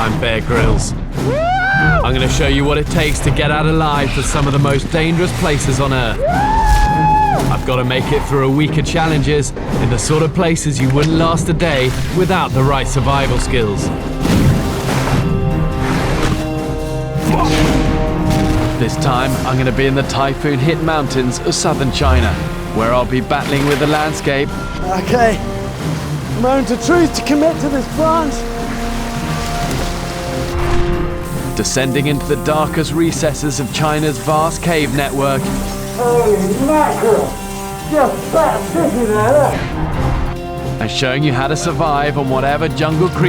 I'm Bear Grylls. I'm going to show you what it takes to get out alive to some of the most dangerous places on Earth. I've got to make it through a week of challenges in the sort of places you wouldn't last a day without the right survival skills. This time, I'm going to be in the typhoon-hit mountains of southern China, where I'll be battling with the landscape. Okay, moment of truth to commit to this plant. Descending into the darkest recesses of China's vast cave network. Holy mackerel! Just that city there, look! And showing you how to survive on whatever jungle creature